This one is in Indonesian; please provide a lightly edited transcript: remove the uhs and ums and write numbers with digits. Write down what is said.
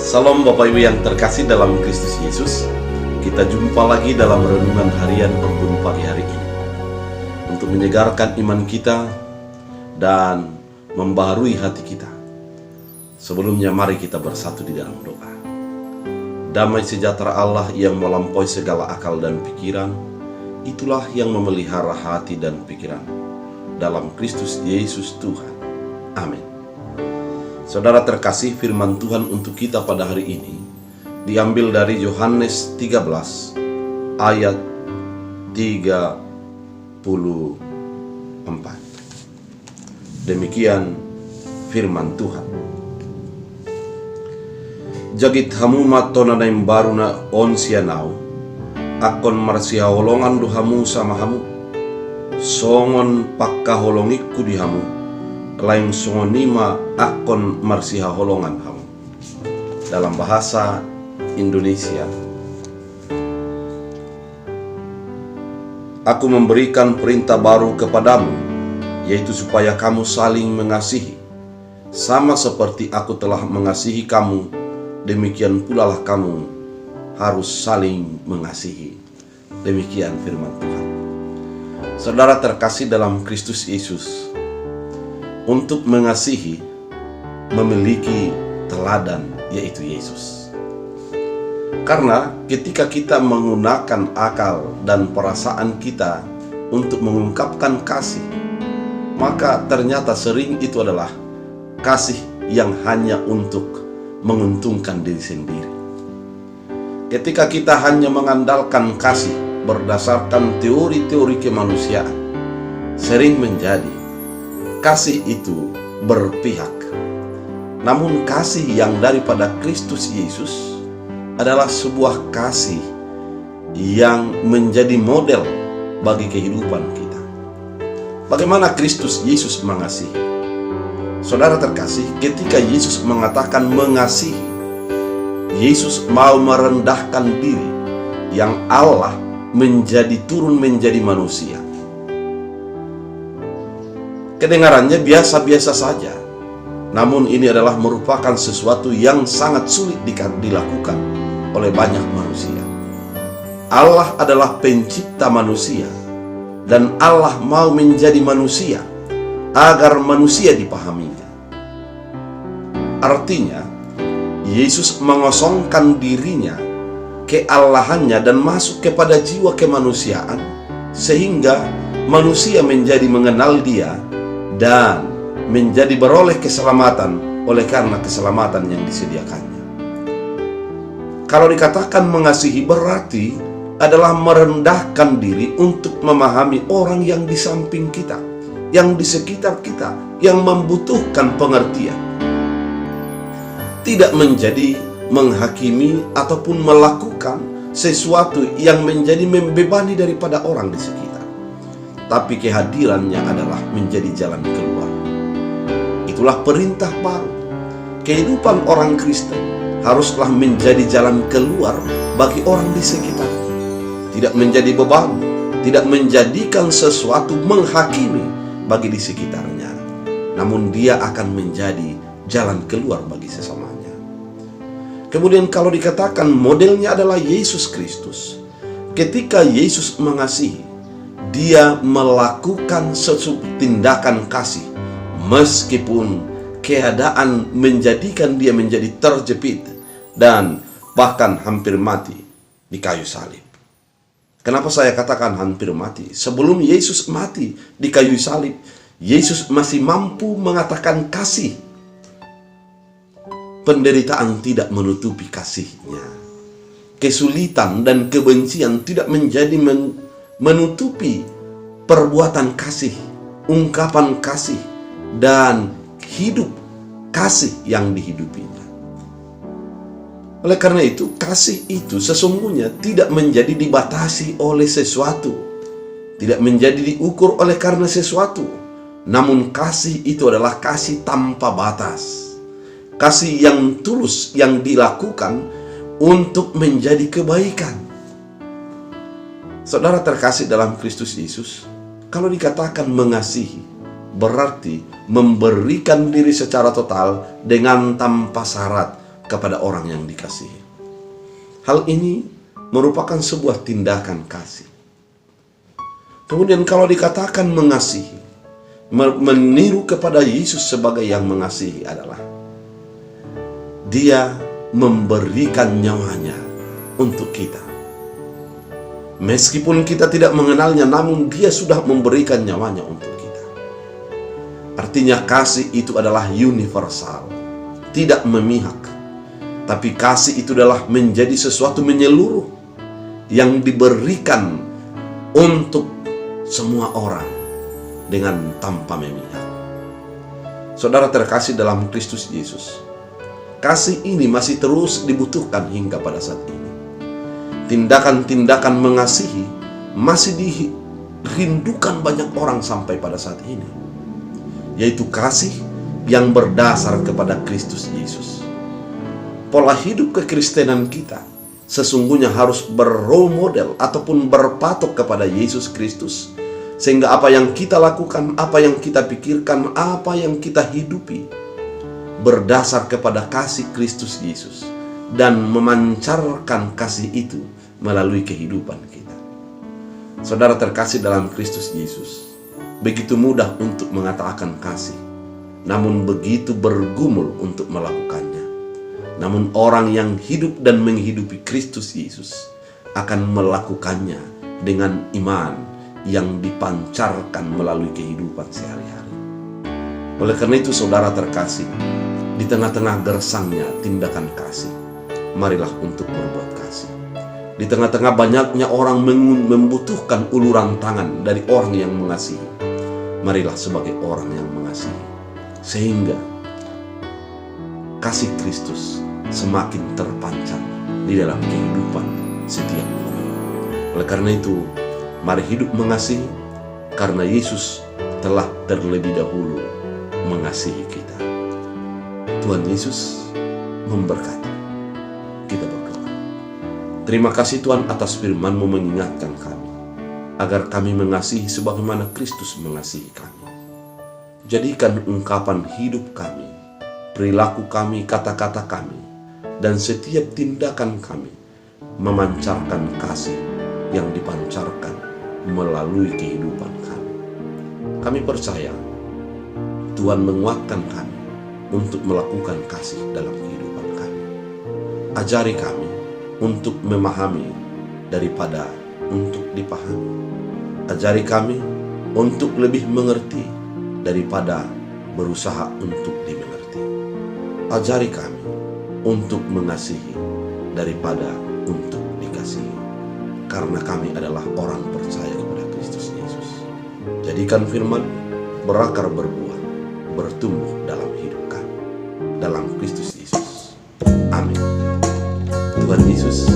Salam Bapak Ibu yang terkasih dalam Kristus Yesus. Kita jumpa lagi dalam renungan harian Embun pagi hari ini untuk menyegarkan iman kita dan membaharui hati kita. Sebelumnya mari kita bersatu di dalam doa. Damai sejahtera Allah yang melampaui segala akal dan pikiran, itulah yang memelihara hati dan pikiran dalam Kristus Yesus Tuhan. Amin. Saudara terkasih, firman Tuhan untuk kita pada hari ini diambil dari Yohanes 13 ayat 34. Demikian firman Tuhan. Jagit hamu matona naim baruna on sianau akon marsia holongan duhamu sama hamu songon pakka holongiku di hamu lain songonima akon marsiha holongan hamu. Dalam bahasa Indonesia, aku memberikan perintah baru kepadamu, yaitu supaya kamu saling mengasihi. Sama seperti aku telah mengasihi kamu, demikian pula lah kamu harus saling mengasihi. Demikian firman Tuhan. Saudara terkasih dalam Kristus Yesus, untuk mengasihi memiliki teladan, yaitu Yesus. Karena ketika kita menggunakan akal dan perasaan kita untuk mengungkapkan kasih, maka ternyata sering itu adalah kasih yang hanya untuk menguntungkan diri sendiri. Ketika kita hanya mengandalkan kasih berdasarkan teori-teori kemanusiaan, sering menjadi kasih itu berpihak. Namun kasih yang daripada Kristus Yesus adalah sebuah kasih yang menjadi model bagi kehidupan kita. Bagaimana Kristus Yesus mengasihi? Saudara terkasih, ketika Yesus mengatakan mengasihi, Yesus mau merendahkan diri yang Allah turun menjadi manusia. Kedengarannya biasa-biasa saja, namun ini adalah merupakan sesuatu yang sangat sulit dilakukan oleh banyak manusia. Allah adalah pencipta manusia, dan Allah mau menjadi manusia agar manusia dipahaminya. Artinya, Yesus mengosongkan dirinya, keallahannya, dan masuk kepada jiwa kemanusiaan, sehingga manusia menjadi mengenal Dia dan menjadi beroleh keselamatan oleh karena keselamatan yang disediakannya. Kalau dikatakan mengasihi berarti adalah merendahkan diri untuk memahami orang yang di samping kita, yang di sekitar kita, yang membutuhkan pengertian. Tidak menjadi menghakimi ataupun melakukan sesuatu yang menjadi membebani daripada orang di sekitar. Tapi kehadirannya adalah menjadi jalan keluar. Itulah perintah baru. Kehidupan orang Kristen haruslah menjadi jalan keluar bagi orang di sekitar. Tidak menjadi beban, tidak menjadikan sesuatu menghakimi bagi di sekitarnya. Namun dia akan menjadi jalan keluar bagi sesamanya. Kemudian kalau dikatakan modelnya adalah Yesus Kristus. Ketika Yesus mengasihi, Dia melakukan sesuatu tindakan kasih meskipun keadaan menjadikan dia menjadi terjepit dan bahkan hampir mati di kayu salib. Kenapa saya katakan hampir mati? Sebelum Yesus mati di kayu salib, Yesus masih mampu mengatakan kasih. Penderitaan tidak menutupi kasihnya. Kesulitan dan kebencian tidak menjadi menutupi perbuatan kasih, ungkapan kasih, dan hidup kasih yang dihidupinya. Oleh karena itu, kasih itu sesungguhnya tidak menjadi dibatasi oleh sesuatu, tidak menjadi diukur oleh karena sesuatu. Namun kasih itu adalah kasih tanpa batas. Kasih yang tulus yang dilakukan untuk menjadi kebaikan. Saudara terkasih dalam Kristus Yesus, kalau dikatakan mengasihi, berarti memberikan diri secara total dengan tanpa syarat kepada orang yang dikasihi. Hal ini merupakan sebuah tindakan kasih. Kemudian kalau dikatakan mengasihi, meniru kepada Yesus sebagai yang mengasihi adalah Dia memberikan nyawanya untuk kita. Meskipun kita tidak mengenalnya, namun Dia sudah memberikan nyawanya untuk kita. Artinya kasih itu adalah universal, tidak memihak. Tapi kasih itu adalah menjadi sesuatu menyeluruh yang diberikan untuk semua orang dengan tanpa memihak. Saudara terkasih dalam Kristus Yesus, kasih ini masih terus dibutuhkan hingga pada saat ini. Tindakan-tindakan mengasihi masih dirindukan banyak orang sampai pada saat ini, yaitu kasih yang berdasar kepada Kristus Yesus. Pola hidup kekristenan kita sesungguhnya harus berrole model ataupun berpatok kepada Yesus Kristus, sehingga apa yang kita lakukan, apa yang kita pikirkan, apa yang kita hidupi berdasar kepada kasih Kristus Yesus dan memancarkan kasih itu melalui kehidupan kita. Saudara terkasih dalam Kristus Yesus, begitu mudah untuk mengatakan kasih, namun begitu bergumul untuk melakukannya. Namun orang yang hidup dan menghidupi Kristus Yesus akan melakukannya dengan iman yang dipancarkan melalui kehidupan sehari-hari. Oleh karena itu saudara terkasih, di tengah-tengah gersangnya tindakan kasih, marilah untuk berbuat kasih. Di tengah-tengah banyaknya orang membutuhkan uluran tangan dari orang yang mengasihi, marilah sebagai orang yang mengasihi, sehingga kasih Kristus semakin terpancar di dalam kehidupan setiap orang. Oleh karena itu, mari hidup mengasihi, karena Yesus telah terlebih dahulu mengasihi kita. Tuhan Yesus memberkati. Kita berdoa. Terima kasih Tuhan atas firman-Mu mengingatkan kami, agar kami mengasihi sebagaimana Kristus mengasihi kami. Jadikan ungkapan hidup kami, perilaku kami, kata-kata kami, dan setiap tindakan kami memancarkan kasih yang dipancarkan melalui kehidupan kami. Kami percaya Tuhan menguatkan kami untuk melakukan kasih dalam kehidupan kami. Ajari kami untuk memahami daripada untuk dipahami. Ajari kami untuk lebih mengerti daripada berusaha untuk dimengerti. Ajari kami untuk mengasihi daripada untuk dikasihi, karena kami adalah orang percaya kepada Kristus Yesus. Jadikan firman berakar berbuah, bertumbuh dalam hidup kami, dalam Kristus Yesus. Amin. Tuhan Yesus